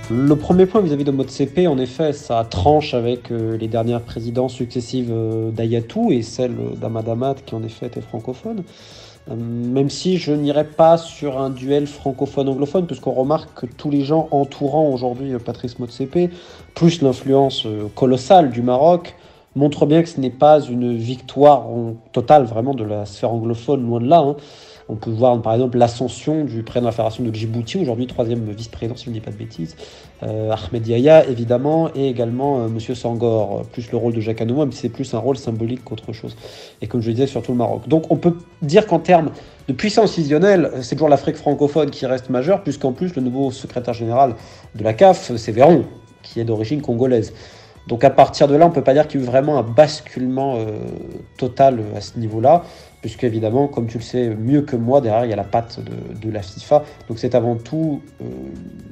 Le premier point vis-à-vis de Motsepe, en effet, ça tranche avec les dernières présidences successives d'Hayatou et celle d'Hamad Hamad, qui en effet était francophone. Même si je n'irais pas sur un duel francophone-anglophone, puisqu'on remarque que tous les gens entourant aujourd'hui Patrice Motsepe, plus l'influence colossale du Maroc, montrent bien que ce n'est pas une victoire totale vraiment de la sphère anglophone, loin de là, hein. On peut voir par exemple l'ascension du président de la Fédération de Djibouti, aujourd'hui 3e vice-président, si je ne dis pas de bêtises, Ahmed Yahya évidemment, et également Monsieur Senghor, plus le rôle de Jacques Anouma, mais c'est plus un rôle symbolique qu'autre chose. Et comme je le disais, surtout le Maroc. Donc on peut dire qu'en termes de puissance visionnelle, c'est toujours l'Afrique francophone qui reste majeure, puisqu'en plus le nouveau secrétaire général de la CAF, c'est Véron, qui est d'origine congolaise. Donc à partir de là, on ne peut pas dire qu'il y a eu vraiment un basculement total à ce niveau-là, puisque évidemment, comme tu le sais mieux que moi, derrière il y a la patte de la FIFA. Donc c'est avant tout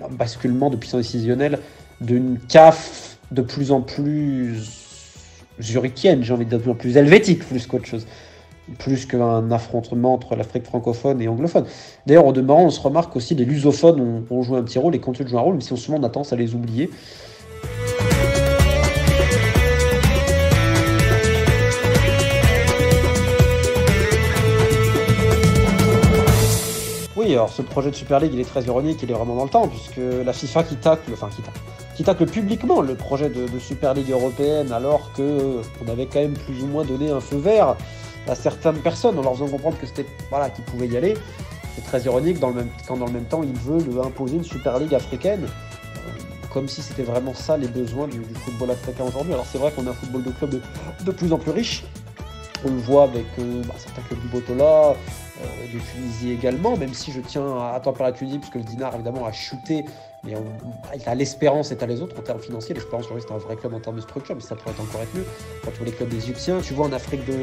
un basculement de puissance décisionnelle d'une CAF de plus en plus zurichienne, j'ai envie de dire de plus en plus helvétique, plus qu'autre chose. Plus qu'un affrontement entre l'Afrique francophone et anglophone. D'ailleurs, au demeurant, on se remarque aussi les lusophones ont joué un petit rôle, les continuent de jouer un rôle, mais si souvent on a tendance à les oublier. Oui, alors ce projet de Super League, il est très ironique, il est vraiment dans le temps, puisque la FIFA qui tacle publiquement le projet de Super League européenne, alors qu'on avait quand même plus ou moins donné un feu vert à certaines personnes en leur faisant comprendre que c'était qu'ils pouvaient y aller. C'est très ironique quand dans le même temps ils veulent imposer une Super League africaine, comme si c'était vraiment ça les besoins du football africain aujourd'hui. Alors c'est vrai qu'on a un football de club de plus en plus riche. On le voit avec certains clubs du Botola, de Tunisie également, même si je tiens à tempérer la Tunisie, puisque le dinar évidemment a chuté, mais il a l'espérance et à les autres en termes financiers. L'espérance aujourd'hui c'est un vrai club en termes de structure, mais ça pourrait encore être mieux. Quand tu vois les clubs égyptiens, tu vois en Afrique de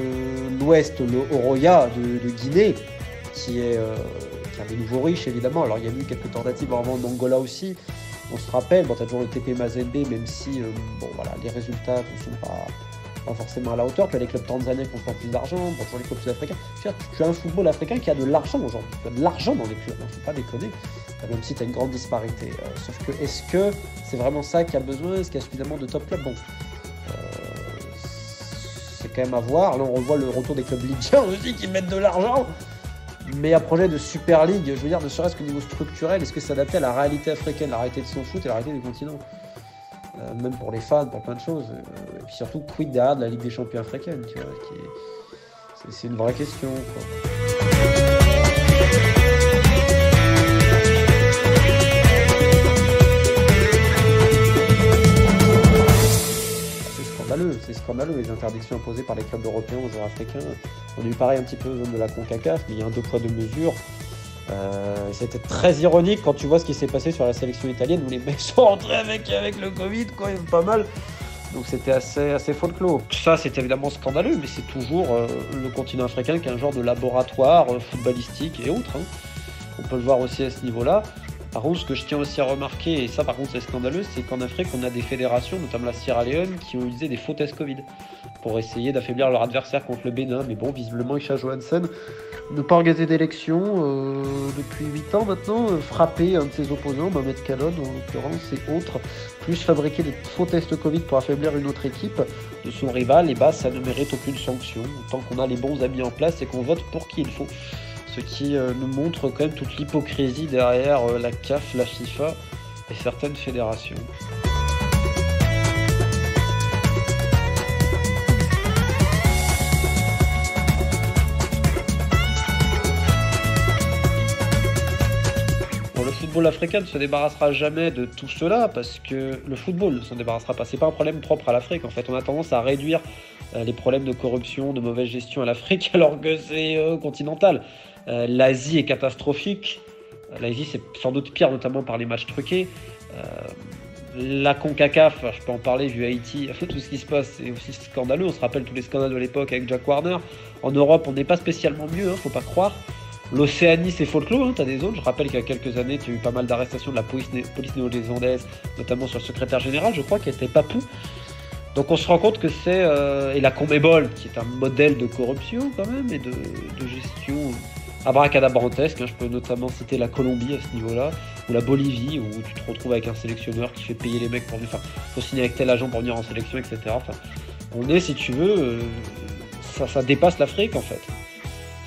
l'Ouest le Oroya de Guinée, qui est des nouveaux riches évidemment. Alors il y a eu quelques tentatives avant d'Angola aussi. On se rappelle, tu as toujours le TP Mazembe, même si les résultats ne sont pas forcément à la hauteur. Tu as les clubs tanzaniens qui ont pas plus d'argent, pour les clubs sud-africains. Tu as un football africain qui a de l'argent aujourd'hui. Tu as de l'argent dans les clubs, il ne faut pas déconner, même si tu as une grande disparité. Sauf que, est-ce que c'est vraiment ça qu'il y a besoin? Est-ce qu'il y a suffisamment de top clubs? Bon, c'est quand même à voir. Là, on revoit le retour des clubs libyens aussi qui mettent de l'argent. Mais un projet de Super League, je veux dire, ne serait-ce qu'au niveau structurel, est-ce que ça s'adapte à la réalité africaine, la réalité de son foot et la réalité du continent? Même pour les fans, pour plein de choses. Et puis surtout, quid derrière de la Ligue des Champions africaine, tu vois, c'est une vraie question, quoi. C'est scandaleux, les interdictions imposées par les clubs européens aux joueurs africains. On a eu pareil un petit peu aux zones de la CONCACAF, mais il y a un 2 poids 2 mesures. C'était très ironique quand tu vois ce qui s'est passé sur la sélection italienne où les mecs sont rentrés avec le Covid, quoi, pas mal. Donc c'était assez folklore. Ça, c'est évidemment scandaleux, mais c'est toujours le continent africain qui est un genre de laboratoire footballistique et autres, hein. On peut le voir aussi à ce niveau-là. Par contre, ce que je tiens aussi à remarquer, et ça par contre c'est scandaleux, c'est qu'en Afrique, on a des fédérations, notamment la Sierra Leone, qui ont utilisé des faux tests Covid pour essayer d'affaiblir leur adversaire contre le Bénin. Mais bon, visiblement, Isha Johansen n'a pas organisé d'élection depuis 8 ans maintenant, frappé un de ses opposants, Mohamed Kallon en l'occurrence, et autres, plus fabriquer des faux tests Covid pour affaiblir une autre équipe de son rival, et ça ne mérite aucune sanction, tant qu'on a les bons amis en place et qu'on vote pour qui il faut. Ce qui nous montre quand même toute l'hypocrisie derrière la CAF, la FIFA et certaines fédérations. Bon, le football africain ne se débarrassera jamais de tout cela parce que le football ne s'en débarrassera pas. C'est pas un problème propre à l'Afrique. En fait, on a tendance à réduire les problèmes de corruption, de mauvaise gestion à l'Afrique alors que c'est continental. L'Asie est catastrophique. L'Asie, c'est sans doute pire, notamment par les matchs truqués. La CONCACAF, je peux en parler vu Haïti, tout ce qui se passe, c'est aussi scandaleux. On se rappelle tous les scandales de l'époque avec Jack Warner. En Europe, on n'est pas spécialement mieux, faut pas croire. L'Océanie, c'est folklore, hein, t'as des zones. Je rappelle qu'il y a quelques années, tu as eu pas mal d'arrestations de la police néo-zélandaise, notamment sur le secrétaire général, je crois, qui était papou. Donc on se rend compte que c'est... et la Conmebol, qui est un modèle de corruption quand même, et de gestion abracadabrantesque, hein. Je peux notamment citer la Colombie à ce niveau-là, ou la Bolivie, où tu te retrouves avec un sélectionneur qui fait payer les mecs pour venir... Enfin, faut signer avec tel agent pour venir en sélection, etc. Enfin, on est, si tu veux... ça dépasse l'Afrique, en fait.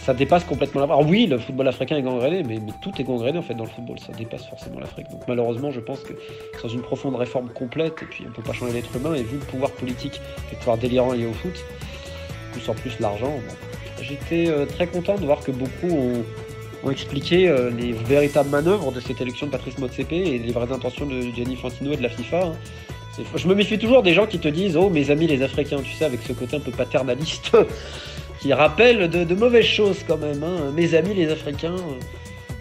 Ça dépasse complètement l'Afrique. Alors oui, le football africain est gangréné, mais tout est gangréné en fait dans le football, ça dépasse forcément l'Afrique. Donc malheureusement, je pense que sans une profonde réforme complète, et puis on ne peut pas changer l'être humain, et vu le pouvoir politique et le pouvoir délirant lié au foot, plus en plus l'argent, bon. J'étais très content de voir que beaucoup ont expliqué les véritables manœuvres de cette élection de Patrice Motsepe et les vraies intentions de Gianni Infantino et de la FIFA, hein. Je me méfie toujours des gens qui te disent « Oh, mes amis les Africains », tu sais, avec ce côté un peu paternaliste, qui rappelle de mauvaises choses quand même, hein. Mes amis les Africains,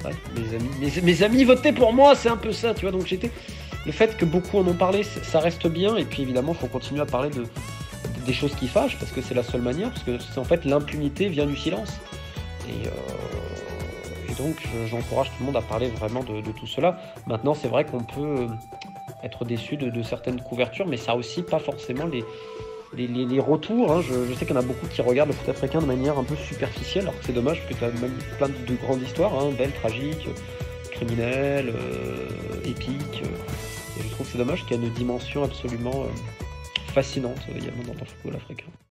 ouais, mes amis votez pour moi, c'est un peu ça, tu vois. Donc le fait que beaucoup en ont parlé, ça reste bien, et puis évidemment, il faut continuer à parler des choses qui fâchent, parce que c'est la seule manière, parce que c'est en fait l'impunité vient du silence. Et donc, j'encourage tout le monde à parler vraiment de tout cela. Maintenant, c'est vrai qu'on peut être déçu de certaines couvertures, mais ça a aussi pas forcément les retours, hein. Je sais qu'il y en a beaucoup qui regardent le foot africain de manière un peu superficielle, alors que c'est dommage, parce que tu as même plein de grandes histoires, hein, belles, tragiques, criminelles, épiques. Et je trouve que c'est dommage qu'il y ait une dimension absolument fascinante également dans le football africain.